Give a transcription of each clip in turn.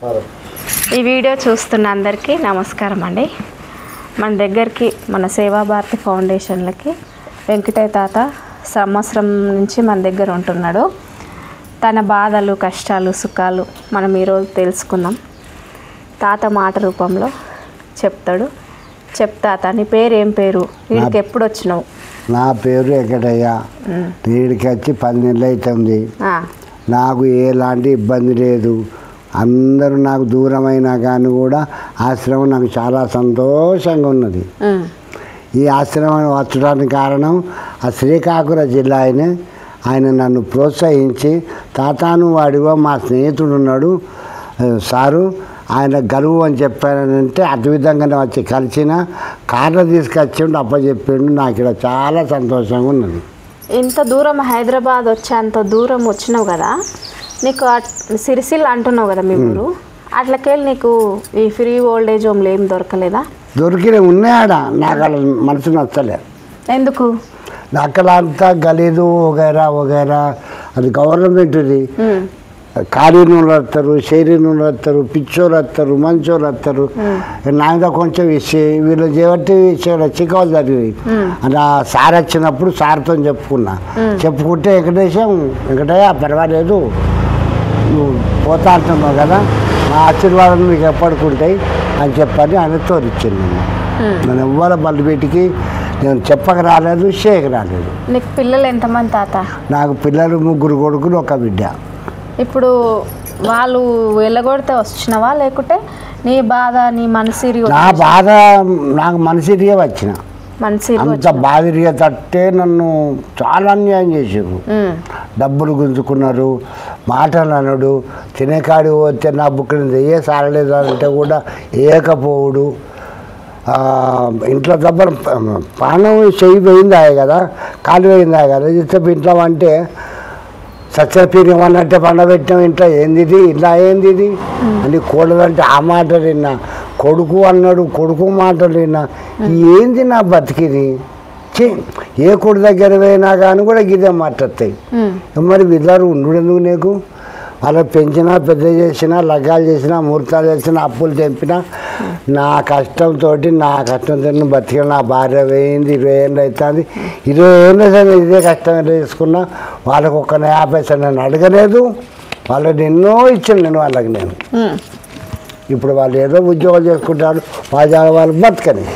ఈ వీడియో చూస్తున్న అందరికీ నమస్కారం అండి. మన దగ్గరికి మన సేవాభారతి ఫౌండేషన్లకి వెంకటయ్య తాత సంవత్సరం నుంచి మన దగ్గర ఉంటున్నాడు. తన బాధలు, కష్టాలు, సుఖాలు మనం ఈరోజు తెలుసుకుందాం. తాత మాట రూపంలో చెప్తాడు. చెప్తాత, నీ పేరు ఏం పేరు? వీడికి ఎప్పుడు వచ్చినావు? నా పేరు వెంకటయ్య. వీడికి వచ్చి 10 నెలలు అవుతుంది. నాకు ఎలాంటి ఇబ్బంది లేదు. అందరూ నాకు దూరమైనా కానీ కూడా ఆశ్రమం నాకు చాలా సంతోషంగా ఉన్నది. ఈ ఆశ్రమం వచ్చడానికి కారణం ఆ శ్రీకాకుళం జిల్లా ఆయన నన్ను ప్రోత్సహించి, తాతాను వాడివో మా స్నేహితుడు ఉన్నాడు సారు, ఆయన గలువు అని చెప్పానంటే అటు విధంగానే వచ్చి కలిసిన కార్లో తీసుకొచ్చిండు, అప్పచెప్పిండు. నాకు ఇక్కడ చాలా సంతోషంగా ఉన్నది. ఇంత దూరం హైదరాబాద్ వచ్చి అంత దూరం వచ్చినావు కదా, నీకు సిరిసిల్ల అంటున్నావు కదా మీ ఊరు, అట్లకెళ్ళి నీకు ఈ ఫ్రీ ఓల్డేజ్ హోమ్లు ఏం దొరకలేదా? దొరికిన ఉన్నాయాడ, నాకు అలా మనసు నచ్చలే. ఎందుకు? అక్కడ అంతా గలీదు వగైరా అది గవర్నమెంట్ది. కాళీనూలు వస్తారు, శరీరంలో వస్తారు, పిచ్చోళ్ళు వస్తారు, మంచోళ్ళు వస్తారు. నా మీద కొంచెం వీళ్ళు చేయబట్టి చికాలు జరిగినాయి. అలా సార్ వచ్చినప్పుడు సార్తో చెప్పుకుంటే వెంకటయ్య పర్వాలేదు, నువ్వు పోతా అంటున్నావు కదా, నా ఆశీర్వాదం మీకు ఎప్పటికుంటాయి అని చెప్పని ఆయన తోరిచ్చింది. నేను ఎవ్వర బల్లిబెట్టికి నేను చెప్పక రాలేదు, చేయక రాలేదు. నీకు పిల్లలు ఎంతమంది తాత? నాకు పిల్లలు 3 కొడుకులు, 1 బిడ్డ. ఇప్పుడు వాళ్ళు వెళ్ళగొడితే వచ్చినవా, లేకుంటే నీ బాధ, నీ మనసిరి? నా బాధ నాకు మనసిరిగా వచ్చిన, అంత బాధిరిగా తట్టే నన్ను చాలా అన్యాయం చేసారు. డబ్బులు గుంజుకున్నారు, మాటలు అనడు, తినేకాడి పోతే నా బుక్కిని ఏ సారలేదు అంటే కూడా ఏకపోవుడు. ఇంట్లో దెబ్బలు ప్రాణం చెయ్యి పోయిందా కదా, కాలు పోయిందా కదా, ఇంట్లో అంటే సత్యపీర్యం అన్నట్టే పండబెట్టాం. ఇంట్లో ఏంది ఇలా ఏంది అని కూడదంటే ఆ మాటలు విన్నా, కొడుకు అన్నాడు, కొడుకు మాటలు విన్నా. ఏంది నా బతికిది? ఏ కొడు దగ్గర పోయినా కానీ కూడా గిదే మాట్లాడతాయి. మరి వీళ్ళరు ఉండుందుకు నీకు? వాళ్ళ పెంచినా, పెద్ద చేసినా, లగ్గాలు చేసినా, ముహూర్తాలు చేసినా, అప్పులు తెంపినా, నా కష్టంతో బతికిన నా భార్య పోయింది. 20 ఏళ్ళు అవుతుంది. 20 ఏళ్ళ సరే ఇదే కష్టం చేసుకున్నా. వాళ్ళకు 1 50 నన్ను అడగలేదు. వాళ్ళని ఎన్నో ఇచ్చాను నేను వాళ్ళకి. నేను ఇప్పుడు వాళ్ళు ఏదో ఉద్యోగాలు చేసుకుంటారు, వాళ్ళు బతకని.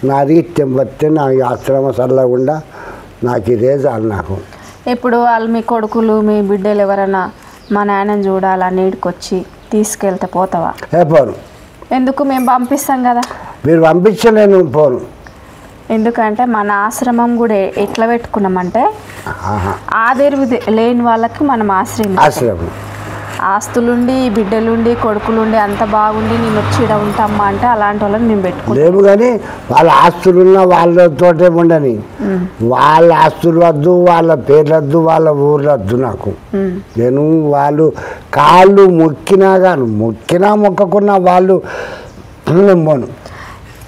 నాది ఇష్టం బతికే నా ఆశ్రమ సల్లగుండా నాకు ఇదే చాలు. నాకు ఇప్పుడు వాళ్ళు మీ కొడుకులు, మీ బిడ్డలు ఎవరైనా మా నాయనని చూడాలని ఈడికొచ్చి తీసుకెళ్తే పోతావా? పోను. ఎందుకు? మేము పంపిస్తాం కదా. మీరు పంపించలేను, పోను. ఎందుకంటే మన ఆశ్రమం కూడా ఎట్లా పెట్టుకున్నామంటే, ఆదిర్వి లేని వాళ్ళకి మనం ఆశ్రమం, ఆస్తులుండి, బిడ్డలుండి, కొడుకులుండి అంత బాగుండి నేను వచ్చి ఇక్కడ ఉంటామా అంటే అలాంటి వాళ్ళని మేము పెట్టుకుంటాం. లేవు కానీ వాళ్ళ ఆస్తులున్న వాళ్ళతోటే ఉండని. వాళ్ళ ఆస్తులు వద్దు, వాళ్ళ పేర్లు వద్దు, వాళ్ళ ఊర్లు వద్దు నాకు. నేను వాళ్ళు కాళ్ళు మొక్కినా మొక్కకున్నా వాళ్ళు పోను.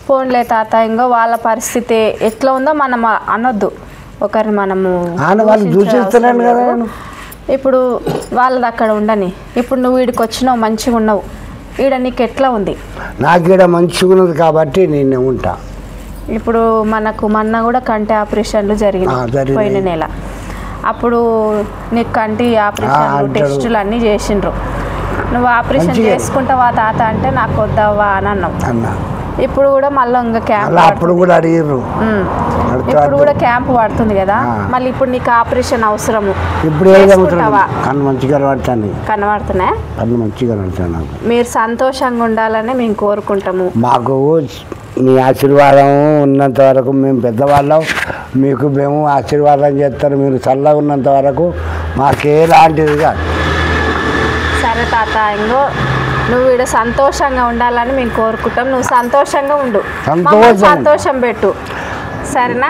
పోన్లే తాత, ఇంకో వాళ్ళ పరిస్థితి ఎట్లా ఉందో మనం అనొద్దు. ఒకరిని మనము వాళ్ళు దూషిస్తున్నాను కదా. ఇప్పుడు వాళ్ళది అక్కడ ఉండని. ఇప్పుడు నువ్వు వీడికి వచ్చినావు, మంచిగా ఉన్నావు. ఈడ నీకు ఎట్లా ఉంది? నాకు ఈడ మంచిగా ఉన్నది కాబట్టి నేను ఉంటా. ఇప్పుడు మనకు మొన్న కూడా కంటి ఆపరేషన్లు జరిగినాయి పోయిన నెల. అప్పుడు నీకు కంటి ఆపరేషన్ టెస్టులు అన్నీ చేసిండ్రు. నువ్వు ఆపరేషన్ చేసుకుంటావా తాత అంటే నాకు వద్దావా అని అన్నావు. ఇప్పుడు కూడా మళ్ళీ ఇంకా క్యాంప్, అప్పుడు కూడా అడిగారు. ఇప్పుడు కూడా క్యాంప్ పడుతుంది కదా, మళ్ళీ ఇప్పుడు నీకు ఆపరేషన్ అవసరము. ఇప్పుడు మంచిగా కనబడుతున్నాయి. మీరు సంతోషంగా ఉండాలని మేము కోరుకుంటాము. మాకు మీ ఆశీర్వాదం ఉన్నంత వరకు మేము పెద్దవాళ్ళం, మీకు మేము ఆశీర్వాదం చేస్తారు. మీరు చల్లగా ఉన్నంత వరకు మాకేలాంటిది కాదు. సరే తాత, ఇంకో నువ్వు ఇక్కడ సంతోషంగా ఉండాలని మేము కోరుకుంటాం. నువ్వు సంతోషంగా ఉండు, సంతోషం పెట్టు, సరేనా?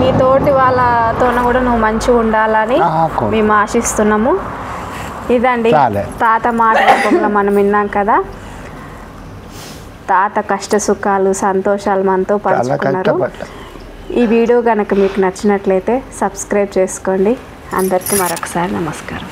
నీ తోటి వాళ్ళతో కూడా నువ్వు మంచిగా ఉండాలని మేము ఆశిస్తున్నాము. ఇదండి తాత మాట రూపంలో మనం విన్నాం కదా. తాత కష్ట సుఖాలు, సంతోషాలు మనతో పంచుకున్నారు. ఈ వీడియో కనుక మీకు నచ్చినట్లయితే సబ్స్క్రైబ్ చేసుకోండి. అందరికీ మరొకసారి నమస్కారం.